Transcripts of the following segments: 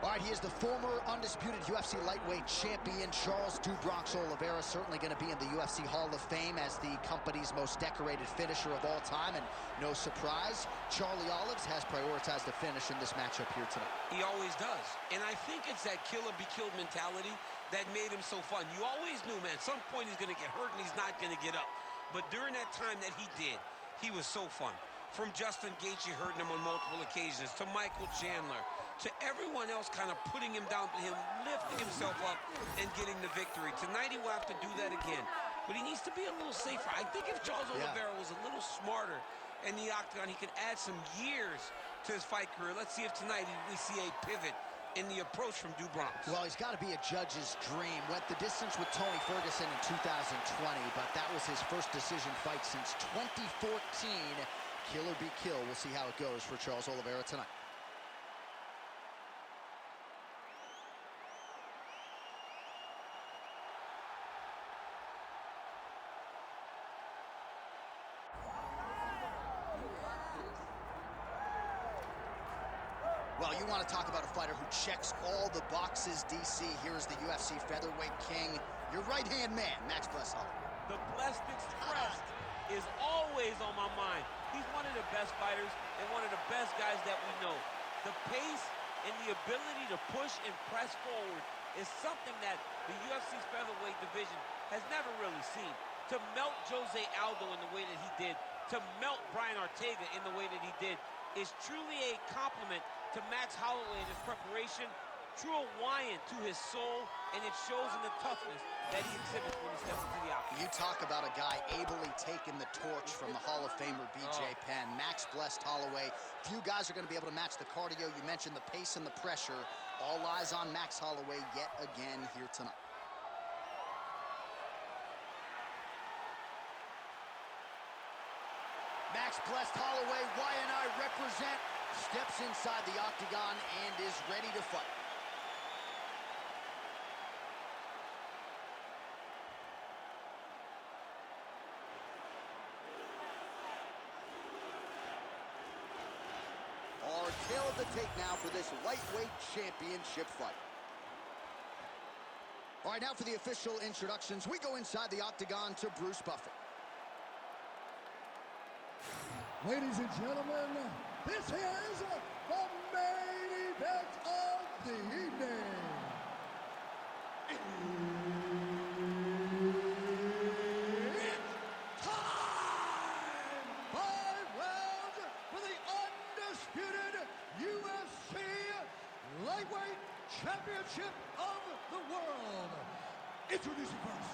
All right, he is the former undisputed UFC lightweight champion, Charles "Do Bronx" Oliveira, certainly going to be in the UFC Hall of Fame as the company's most decorated finisher of all time, and no surprise, Charlie Olives has prioritized the finish in this matchup here tonight. He always does, and I think it's that killer be killed mentality that made him so fun. You always knew, man, at some point he's going to get hurt and he's not going to get up. But during that time that he did, he was so fun. From Justin Gaethje hurting him on multiple occasions, to Michael Chandler, to everyone else kind of putting him down, to him lifting himself up and getting the victory. Tonight he will have to do that again. But he needs to be a little safer. I think if Charles Oliveira was a little smarter in the octagon, he could add some years to his fight career. Let's see if tonight we see a pivot in the approach from Do Bronx. Well, he's got to be a judge's dream. Went the distance with Tony Ferguson in 2020, but that was his first decision fight since 2014. Killer be kill. We'll see how it goes for Charles Oliveira tonight. Well, you want to talk about a fighter who checks all the boxes, DC. Here is the UFC featherweight king, your right-hand man, Max Bless Holloway. The Blessed Expressed is always on my mind. He's one of the best fighters and one of the best guys that we know. The pace and the ability to push and press forward is something that the UFC's featherweight division has never really seen. To melt Jose Aldo in the way that he did, to melt Brian Ortega in the way that he did, is truly a compliment to Max Holloway in his preparation, true Hawaiian to his soul, and it shows in the toughness that he exhibits when he steps into the octagon. You talk about a guy ably taking the torch from the Hall of Famer BJ Penn. Max Blessed Holloway. Few guys are going to be able to match the cardio. You mentioned the pace and the pressure. All eyes on Max Holloway yet again here tonight. Max Blessed Holloway, Y&I represent, steps inside the octagon and is ready to fight. Our tail of the tape now for this lightweight championship fight. All right, now for the official introductions. We go inside the octagon to Bruce Buffer. Ladies and gentlemen, this is the main event of the evening. It's time! 5 rounds for the undisputed UFC Lightweight Championship of the World. Introducing first,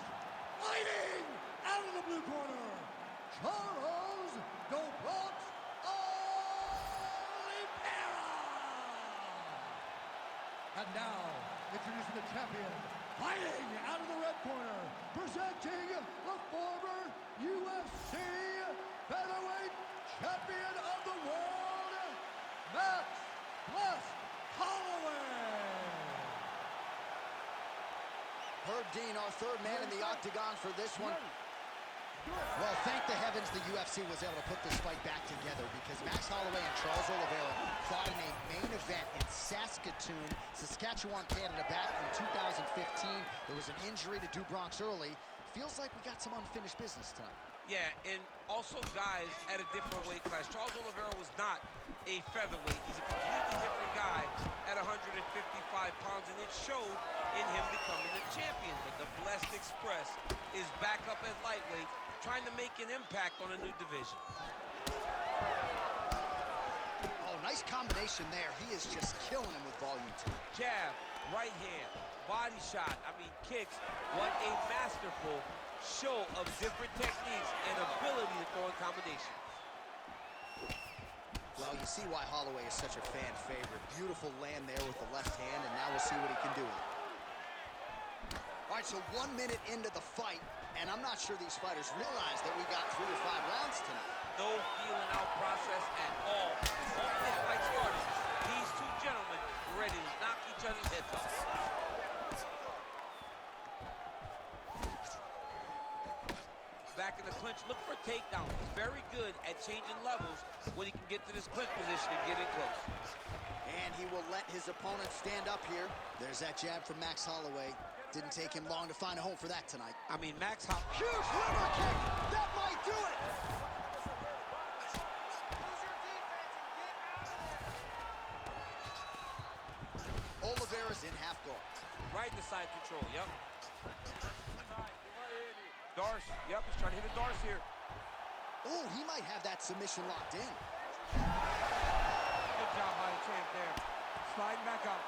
fighting out of the blue corner, Charles "Do Bronx" Oliveira. And now, introducing the champion, fighting out of the red corner, presenting the former UFC featherweight champion of the world, Max Blessed Holloway. Herb Dean, our third man in the octagon for this one. Well, thank the heavens the UFC was able to put this fight back together, because Max Holloway and Charles Oliveira fought in a main event in Saskatoon, Saskatchewan, Canada back in 2015. There was an injury to Do Bronx early. Feels like we got some unfinished business tonight. Yeah, and also guys at a different weight class. Charles Oliveira was not a featherweight. He's a completely different guy at 155 pounds, and it showed in him becoming the champion. But the Blessed Express is back up at lightweight, trying to make an impact on a new division. Oh, nice combination there. He is just killing him with volume tonight. Jab, right hand, body shot, kicks. What a masterful show of different techniques and ability to throw in combinations. Well, you see why Holloway is such a fan favorite. Beautiful land there with the left hand, and now we'll see what he can do with it. All right, so 1 minute into the fight, and I'm not sure these fighters realize that we got 3 or 5 rounds tonight. No feeling out process at all. Once this fight started, these two gentlemen were ready to knock each other's heads off. Back in the clinch, look for takedowns. He's very good at changing levels when he can get to this clinch position and get in close. And he will let his opponent stand up here. There's that jab from Max Holloway. Didn't take him long to find a home for that tonight. I mean, Max Holloway. Huge liver kick! That might do it! Oliveira's in half guard. Right in the side control, yep. Darce, yep, he's trying to hit a Darce here. Oh, he might have that submission locked in. Good job by the champ there. Sliding back up.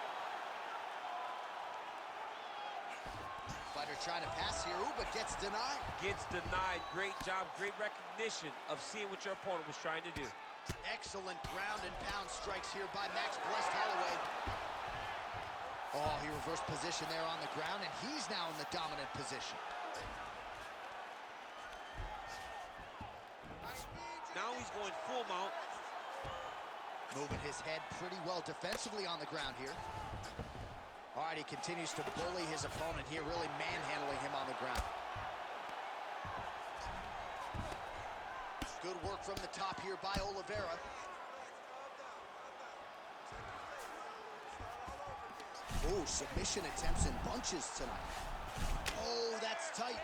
Fighter trying to pass here, ooh, but gets denied. Gets denied. Great job, great recognition of seeing what your opponent was trying to do. Excellent ground and pound strikes here by Max Blessed Holloway. Oh, he reversed position there on the ground, and he's now in the dominant position. Now he's going full mount. Moving his head pretty well defensively on the ground here. All right, he continues to bully his opponent here, really manhandling him on the ground. Good work from the top here by Oliveira. Oh, submission attempts in bunches tonight. Oh, that's tight.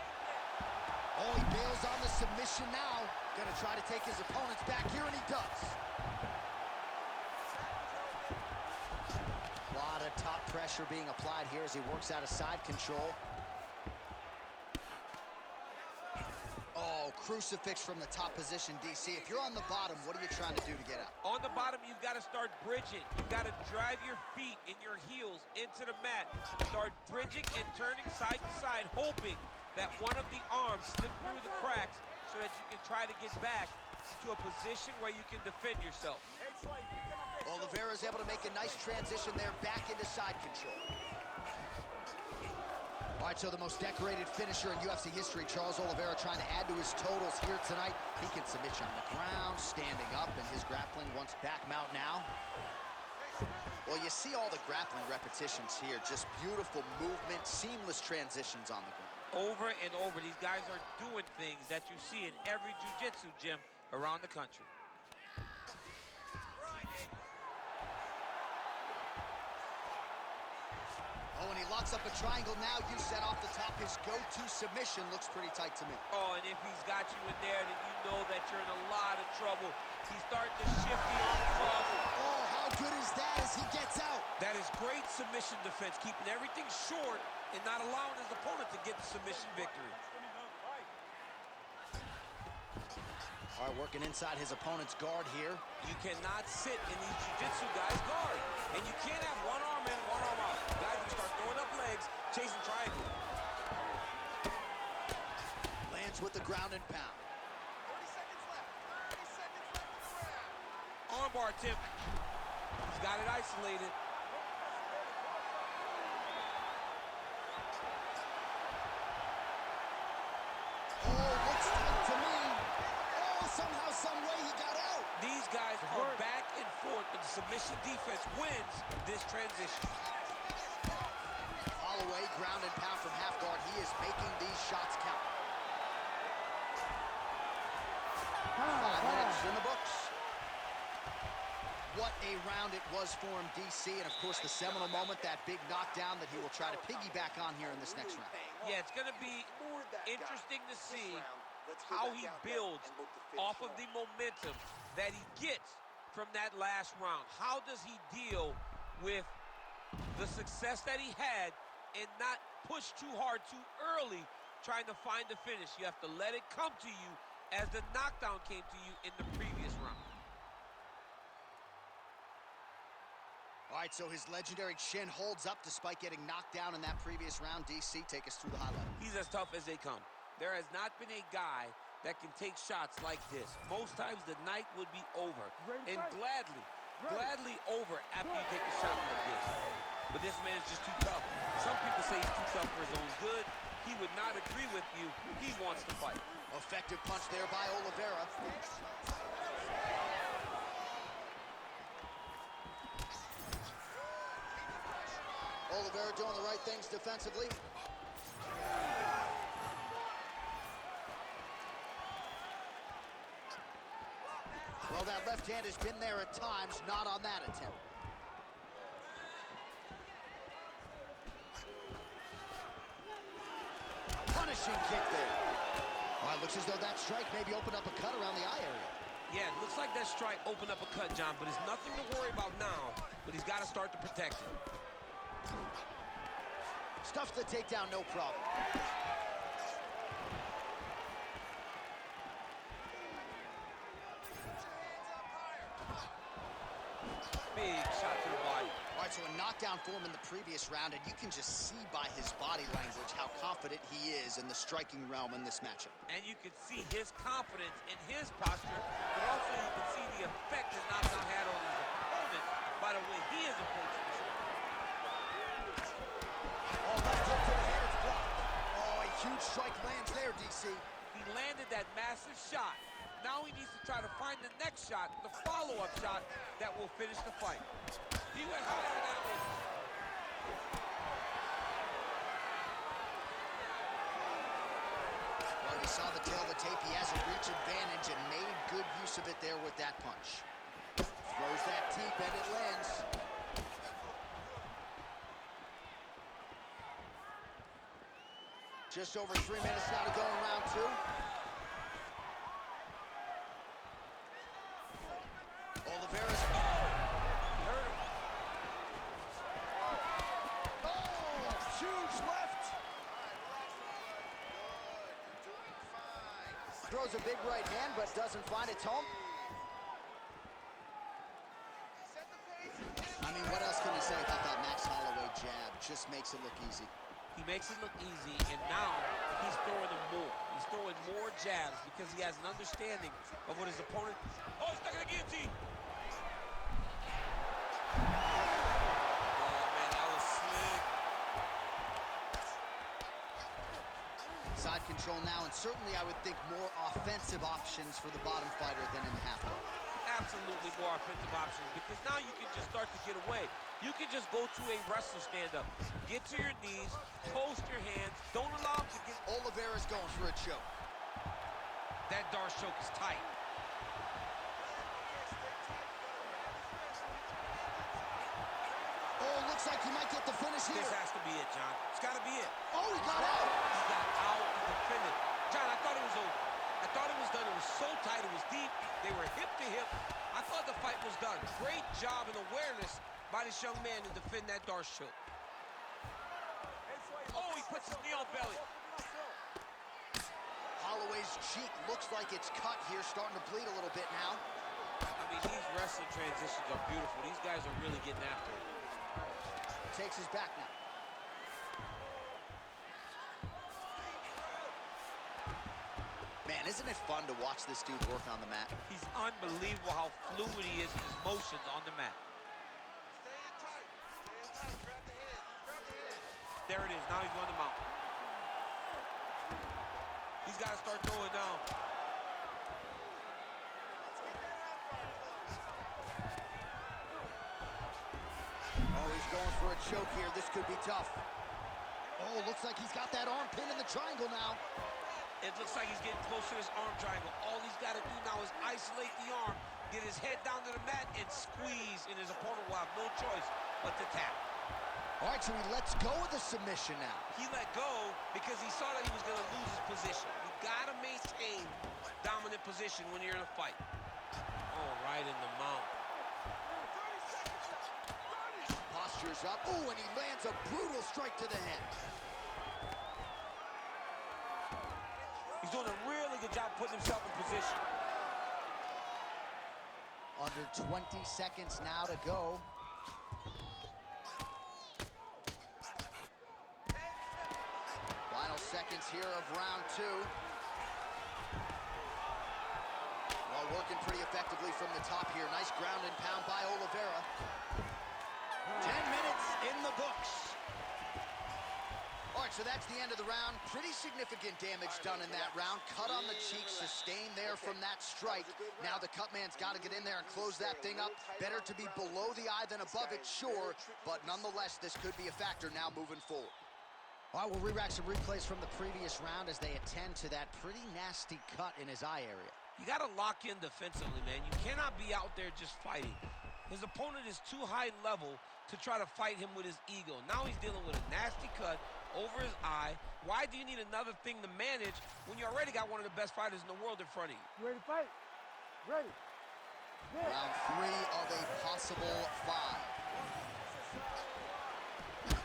Oh, he bails on the submission now. Gonna try to take his opponents back here, and he does. A lot of top pressure being applied here as he works out of side control. Oh, crucifix from the top position, DC. If you're on the bottom, what are you trying to do to get out? On the bottom, you've got to start bridging. You've got to drive your feet and your heels into the mat. Start bridging and turning side to side, hoping that one of the arms slip through the cracks so that you can try to get back to a position where you can defend yourself. Oliveira's able to make a nice transition there back into side control. All right, so the most decorated finisher in UFC history, Charles Oliveira, trying to add to his totals here tonight. He can submit you on the ground, standing up, and his grappling once back mount now. Well, you see all the grappling repetitions here. Just beautiful movement, seamless transitions on the ground. Over and over, these guys are doing things that you see in every jiu-jitsu gym around the country. Oh, and he locks up a triangle now. You set off the top. His go-to submission looks pretty tight to me. Oh, and if he's got you in there, then you know that you're in a lot of trouble. He's starting to shift the arm across. Oh, how good is that as he gets out? That is great submission defense, keeping everything short and not allowing his opponent to get the submission victory. All right, working inside his opponent's guard here. You cannot sit in these jiu-jitsu guys' guard. And you can't have one arm in, one arm out. Guys will start throwing up legs, chasing triangle. Lands with the ground and pound. 30 seconds left. 30 seconds left in the round. Armbar attempt. He's got it isolated. Oh, looks tight to me. Oh, somehow, some way he got out. These guys are back and forth, but the submission defense wins this transition. Holloway, ground and pound from half guard. He is making these shots count. 5 minutes in the books. What a round it was for him, DC. And, of course, the seminal moment, that big knockdown that he will try to piggyback on here in this next round. Yeah, it's going to be interesting to see how he builds off of the momentum that he gets from that last round. How does he deal with the success that he had and not push too hard too early trying to find the finish? You have to let it come to you as the knockdown came to you in the previous round. All right, so his legendary chin holds up despite getting knocked down in that previous round. DC, take us through the highlight. He's as tough as they come. There has not been a guy that can take shots like this. Most times the night would be over, and gladly over after you take a shot like this. But this man is just too tough. Some people say he's too tough for his own good. He would not agree with you. He wants to fight. Effective punch there by Oliveira. Oliveira doing the right things defensively. Well, that left hand has been there at times, not on that attempt. finishing kick there. All right, looks as though that strike maybe opened up a cut around the eye area. Yeah, it looks like that strike opened up a cut, John, but it's nothing to worry about now, but he's got to start to protect it. Stuffs the takedown, no problem. Big shot to the body. All right, so a knockdown for him in the previous round, and you can just see by his body language how confident he is in the striking realm in this matchup. And you can see his confidence in his posture, but also you can see the effect his knockdown had on his opponent by the way he is approaching this one. Oh, left hook to the head, it's blocked. Oh, a huge strike lands there, DC. He landed that massive shot. Now he needs to try to find the next shot, the follow-up shot that will finish the fight. He went higher than that one. Well, we saw the tail of the tape. He has a reach advantage and made good use of it there with that punch. Throws that deep and it lands. Just over 3 minutes now to go in round two. Oliveira's... Hurt him. Oh, huge left. Throws a big right hand, but doesn't find its home. I mean, what else can you say about that Max Holloway jab? Just makes it look easy. He makes it look easy, and now he's throwing them more. He's throwing more jabs because he has an understanding of what his opponent... Oh, he's stuck in the guillotine! Oh, man, that was slick. Side control now, and certainly I would think more offensive options for the bottom fighter than in the half guard. Absolutely more offensive options because now you can just start to get away. You can just go to a wrestler stand-up. Get to your knees, post your hands, don't allow him to get... Oliveira's going for a choke. That Darce choke is tight. Oh, looks like he might get the finish here. This has to be it, John. It's got to be it. Oh, he got out. He got out and defended. John, I thought it was over. I thought it was done. It was so tight. It was deep. They were hip to hip. I thought the fight was done. Great job and awareness by this young man to defend that Darce choke. Oh, he puts his knee on belly. Holloway's cheek looks like it's cut here, starting to bleed a little bit now. I mean, these wrestling transitions are beautiful. These guys are really getting after it. Takes his back now. Man, isn't it fun to watch this dude work on the mat? He's unbelievable how fluid he is in his motions on the mat. There it is. Now he's going to mount. He's got to start throwing down. Oh, he's going for a choke here. This could be tough. Oh, looks like he's got that arm pin in the triangle now. It looks like he's getting close to this arm triangle. All he's got to do now is isolate the arm, get his head down to the mat, and squeeze, and his opponent will have no choice but to tap. All right, so he lets go of the submission now. He let go because he saw that he was going to lose his position. You got to maintain dominant position when you're in a fight. Oh, right in the mount. Postures up. Oh, and he lands a brutal strike to the head. He's doing a really good job putting himself in position. Under 20 seconds now to go. Final seconds here of round two. Well, working pretty effectively from the top here. Nice ground and pound by Oliveira. 10 minutes in the books. All right, so that's the end of the round. Pretty significant damage done in that round. Cut on the cheek, sustained there from that strike. Now the cut man's got to get in there and close that thing up. Better to be below the eye than above it, sure. But nonetheless, this could be a factor now moving forward. All right, we'll re-rack some replays from the previous round as they attend to that pretty nasty cut in his eye area. You got to lock in defensively, man. You cannot be out there just fighting. His opponent is too high level to try to fight him with his ego. Now he's dealing with a nasty cut, over his eye. Why do you need another thing to manage when you already got one of the best fighters in the world in front of you? You ready to fight? Ready. Round 3 of a possible 5.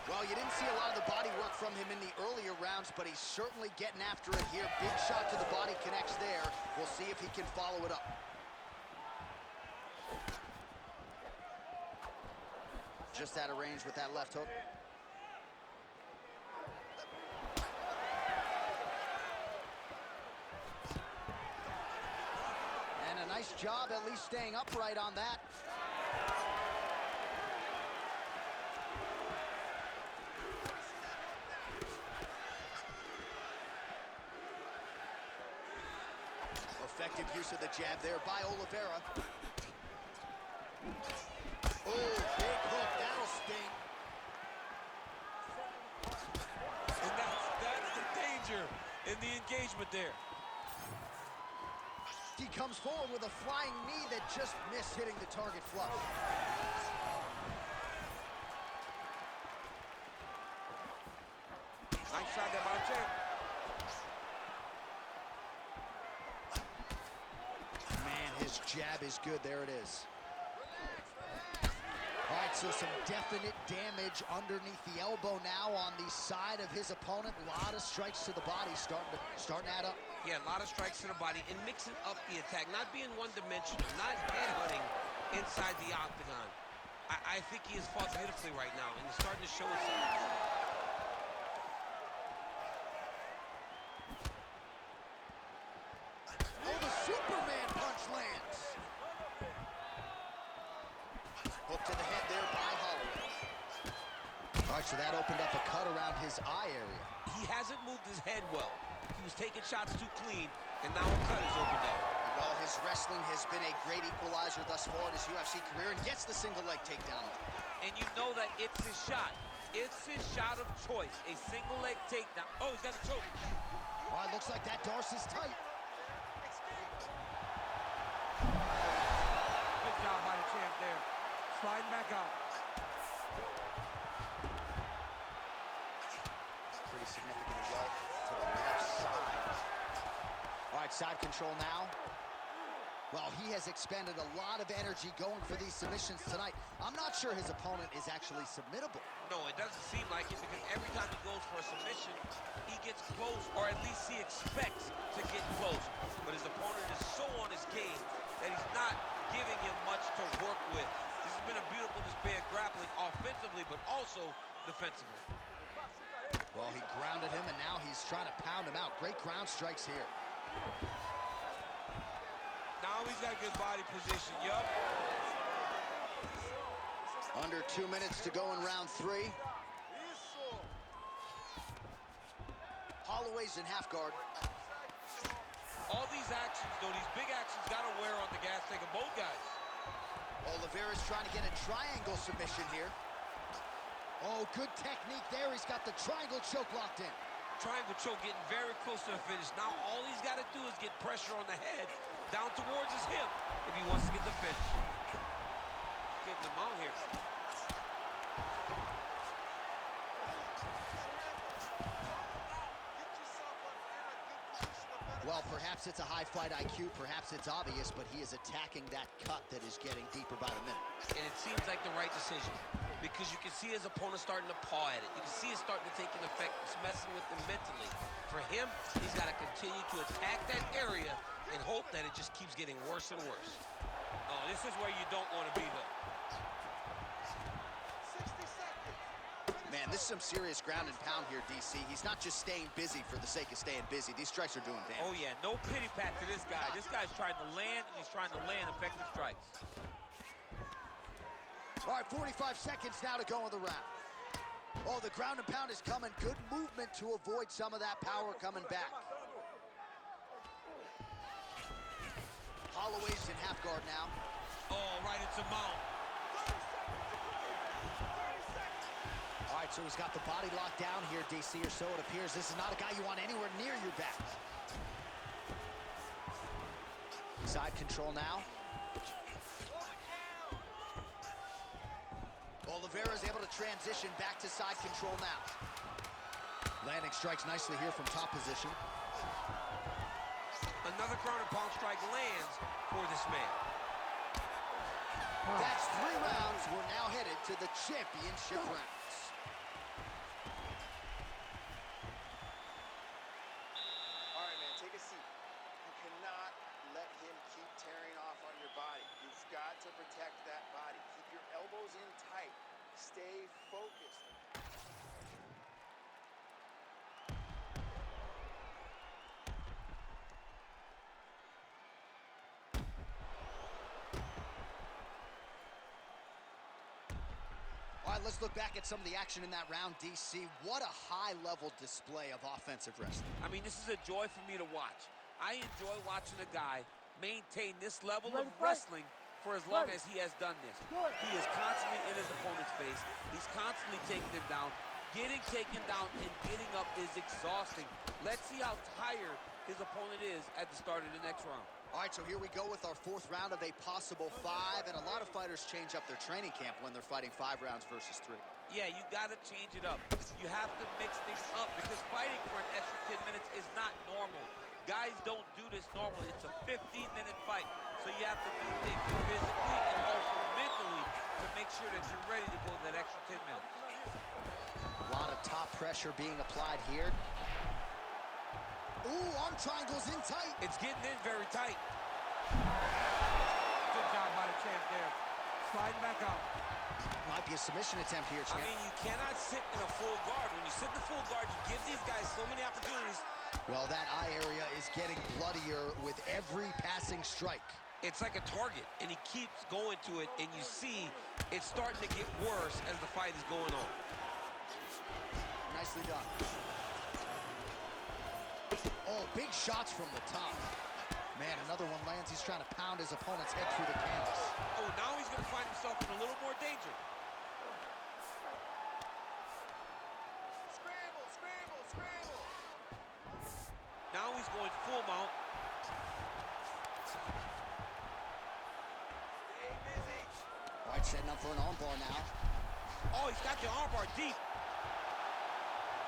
Well, you didn't see a lot of the body work from him in the earlier rounds, but he's certainly getting after it here. Big shot to the body connects there. We'll see if he can follow it up. Just out of range with that left hook. And a nice job at least staying upright on that. Effective use of the jab there by Oliveria. Oh, big hook, that'll sting. And that's the danger in the engagement there. He comes forward with a flying knee that just missed hitting the target flush. Nice shot there by the champ. Man, his jab is good. There it is. All right, so some definite damage underneath the elbow now on the side of his opponent. A lot of strikes to the body starting to add up. Yeah, a lot of strikes to the body and mixing up the attack, not being one-dimensional, not headhunting inside the octagon. I think he has fought beautifully right now, and he's starting to show it. Oh, the Superman punch lands. Hook to the head there by Holloway. All right, so that opened up a cut around his eye area. He hasn't moved his head well. He was taking shots too clean, and now a cut is opened up. Well, his wrestling has been a great equalizer thus far in his UFC career and gets the single leg takedown. And you know that it's his shot. It's his shot of choice, a single leg takedown. Oh, he's got a choke. Well, it looks like that Darcy's tight. Good job by the champ there. Sliding back out. Pretty significant as well to the left side. All right, side control now. Well, he has expended a lot of energy going for these submissions tonight. I'm not sure his opponent is actually submittable. No, it doesn't seem like it, because every time he goes for a submission, he gets close, or at least he expects to get close. But his opponent is so on his game that he's not giving him much to work with. This has been a beautiful display of grappling offensively, but also defensively. Well, he grounded him, and now he's trying to pound him out. Great ground strikes here. Now he's got good body position, yup. Under 2 minutes to go in round 3. Holloway's in half guard. All these actions, though, these big actions got to wear on the gas tank of both guys. Oliveira's trying to get a triangle submission here. Oh, good technique there. He's got the triangle choke locked in. Triangle choke getting very close to the finish. Now all he's got to do is get pressure on the head down towards his hip if he wants to get the finish. Getting him out here. Well, perhaps it's a high fight IQ, perhaps it's obvious, but he is attacking that cut that is getting deeper by the minute. And it seems like the right decision, because you can see his opponent starting to paw at it. You can see it starting to take an effect. It's messing with him mentally. For him, he's got to continue to attack that area and hope that it just keeps getting worse and worse. Oh, this is where you don't want to be, though. 60 seconds. Man, this is some serious ground and pound here, DC. He's not just staying busy for the sake of staying busy. These strikes are doing damage. Oh, yeah, no pity pat to this guy. This guy's trying to land, and he's trying to land effective strikes. All right, 45 seconds now to go in the round. Oh, the ground and pound is coming. Good movement to avoid some of that power coming back. Holloway's in half guard now. Oh, right into mount. All right, so he's got the body locked down here, DC, or so it appears. This is not a guy you want anywhere near your back. Side control now. Oliveira is able to transition back to side control now. Landing strikes nicely here from top position. Another ground and pound strike lands for this man. That's 3 rounds. We're now headed to the championship rounds. All right, man, take a seat. You cannot let him keep tearing off on your body. You've got to protect that body. Keep your elbows in tight. Stay focused. All right, let's look back at some of the action in that round, DC. What a high-level display of offensive wrestling. I mean, this is a joy for me to watch. I enjoy watching a guy maintain this level of wrestling for as long as he has done this. He is constantly in his opponent's face. He's constantly taking him down. Getting taken down and getting up is exhausting. Let's see how tired his opponent is at the start of the next round. All right, so here we go with our 4th round of a possible 5, and a lot of fighters change up their training camp when they're fighting 5 rounds versus 3. Yeah, you got to change it up. You have to mix things up because fighting for an extra 10 minutes is not normal. Guys don't do this normally. It's a 15-minute fight, so you have to do things physically and also mentally to make sure that you're ready to go that extra 10 minutes. A lot of top pressure being applied here. Ooh, arm triangles in tight. It's getting in very tight. Good job by the champ there. Sliding back out. Might be a submission attempt here, champ. I mean, you cannot sit in a full guard. When you sit in the full guard, you give these guys so many opportunities. Well, that eye area is getting bloodier with every passing strike. It's like a target, and he keeps going to it, and you see it's starting to get worse as the fight is going on. Nicely done. Oh, big shots from the top. Man, another one lands. He's trying to pound his opponent's head through the canvas. Oh, now he's going to find himself in a little more danger. Scramble, scramble, scramble. Now he's going full mount. Stay busy. All right, setting up for an armbar now. Oh, he's got the armbar deep.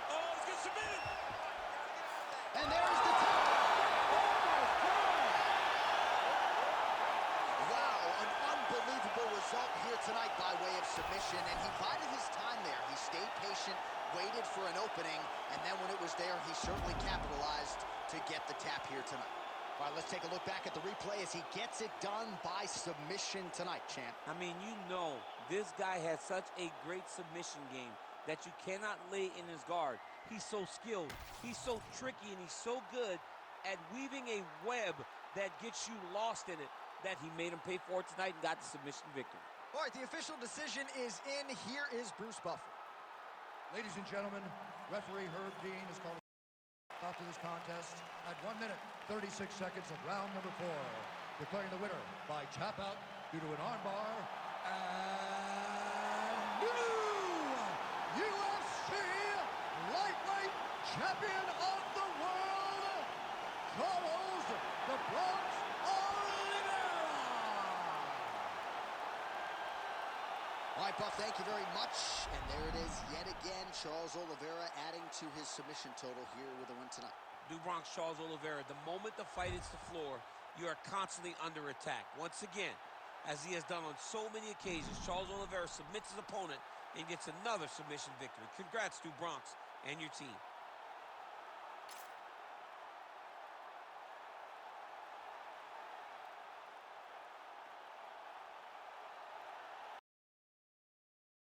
Oh, he's getting submitted. And there's the tap. Wow, an unbelievable result here tonight by way of submission, and he bided his time there. He stayed patient, waited for an opening, and then when it was there, he certainly capitalized to get the tap here tonight. All right, let's take a look back at the replay as he gets it done by submission tonight, champ. I mean, you know, this guy has such a great submission game that you cannot lay in his guard. He's so skilled, he's so tricky, and he's so good at weaving a web that gets you lost in it that he made him pay for it tonight and got the submission victory. All right, the official decision is in. Here is Bruce Buffer. Ladies and gentlemen, referee Herb Dean has called a stop to this contest at 1 minute, 36 seconds of round number 4, declaring the winner by tap out due to an armbar and new UFC lightweight champion of the world, Charles the Bronx Oliveria. All right, Buff, thank you very much. And there it is yet again, Charles Oliveira adding to his submission total here with a win tonight. New Bronx Charles Oliveira, the moment the fight hits the floor, you are constantly under attack. Once again, as he has done on so many occasions, Charles Oliveira submits his opponent and gets another submission victory. Congrats to Bronx and your team.